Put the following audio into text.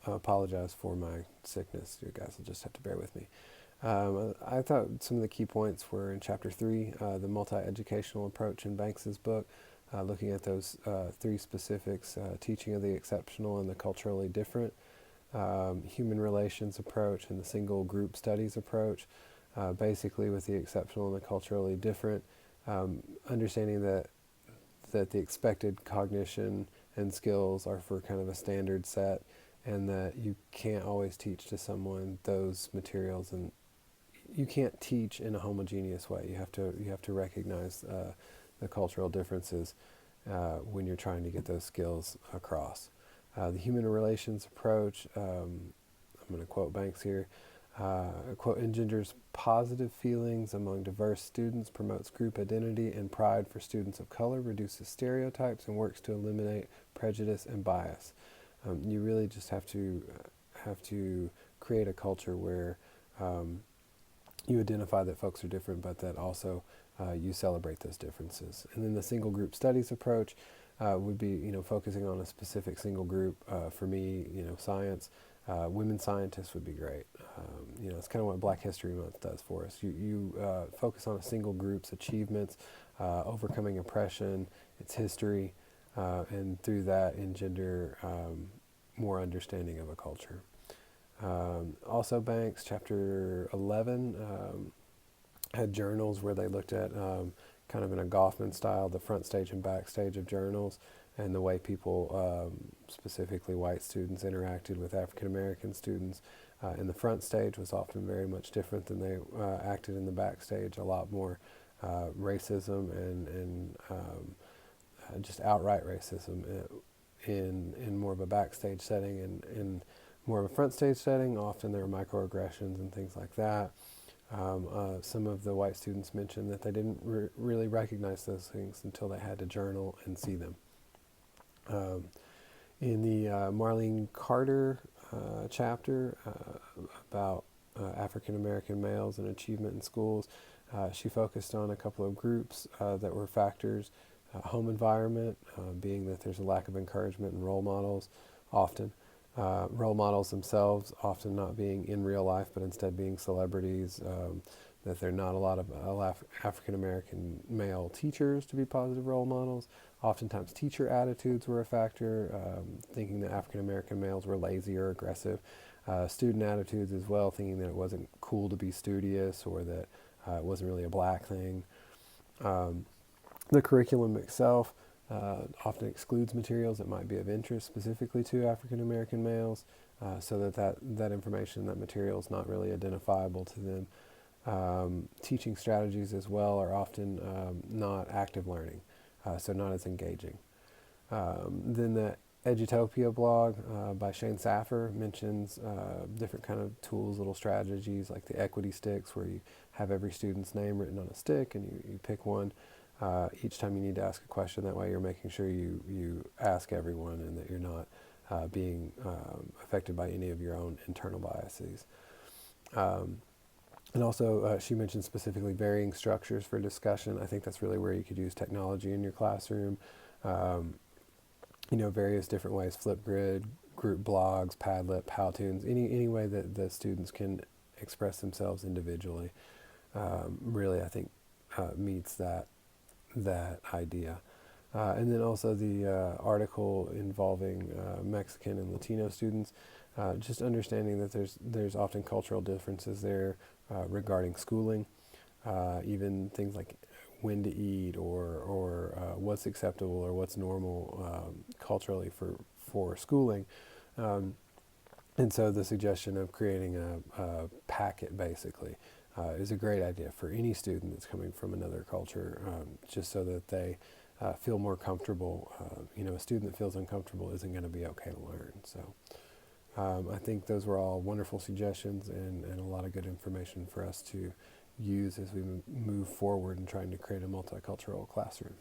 apologize for my sickness. You guys will just have to bear with me. I thought some of the key points were in Chapter 3, the multi-educational approach in Banks's book, looking at those three specifics, teaching of the exceptional and the culturally different, human relations approach, and the single group studies approach, basically with the exceptional and the culturally different, understanding that the expected cognition and skills are for kind of a standard set, and that you can't always teach to someone those materials, and you can't teach in a homogeneous way. You have to recognize the cultural differences when you're trying to get those skills across. The human relations approach, I'm going to quote Banks here, quote, engenders positive feelings among diverse students, promotes group identity and pride for students of color, reduces stereotypes, and works to eliminate prejudice and bias. You really just have to create a culture where you identify that folks are different, but that also you celebrate those differences. And then the single group studies approach would be, focusing on a specific single group. For me, science, women scientists would be great. It's kind of what Black History Month does for us. You focus on a single group's achievements, overcoming oppression, its history, and through that engender more understanding of a culture. Also, Banks, chapter 11, had journals where they looked at kind of in a Goffman style, the front stage and backstage of journals, and the way people, specifically white students, interacted with African American students. In the front stage was often very much different than they acted in the backstage. A lot more racism and just outright racism in more of a backstage setting, and in more of a front stage setting, often there were microaggressions and things like that. Some of the white students mentioned that they didn't really recognize those things until they had to journal and see them. In the Marlene Carter chapter about African American males and achievement in schools, she focused on a couple of groups that were factors. Home environment, being that there's a lack of encouragement and role models often. Role models themselves often not being in real life, but instead being celebrities, that there are not a lot of African American male teachers to be positive role models. Oftentimes teacher attitudes were a factor, thinking that African American males were lazy or aggressive. Student attitudes as well, thinking that it wasn't cool to be studious, or that it wasn't really a black thing. The curriculum itself often excludes materials that might be of interest specifically to African American males, so that information, that material is not really identifiable to them. Teaching strategies as well are often not active learning, so not as engaging. Then the Edutopia blog by Shane Saffer mentions different kind of tools, little strategies like the equity sticks, where you have every student's name written on a stick and you pick one. Each time you need to ask a question, that way you're making sure you ask everyone, and that you're not being affected by any of your own internal biases. And also, she mentioned specifically varying structures for discussion. I think that's really where you could use technology in your classroom. Various different ways: Flipgrid, group blogs, Padlet, Powtoons, any way that the students can express themselves individually. Really, I think meets that idea. And then also the article involving Mexican and Latino students, just understanding that there's often cultural differences there regarding schooling, even things like when to eat, or what's acceptable or what's normal culturally for schooling. And so the suggestion of creating a packet, basically, is a great idea for any student that's coming from another culture, just so that they feel more comfortable. A student that feels uncomfortable isn't going to be okay to learn. So I think those were all wonderful suggestions, and a lot of good information for us to use as we move forward in trying to create a multicultural classroom.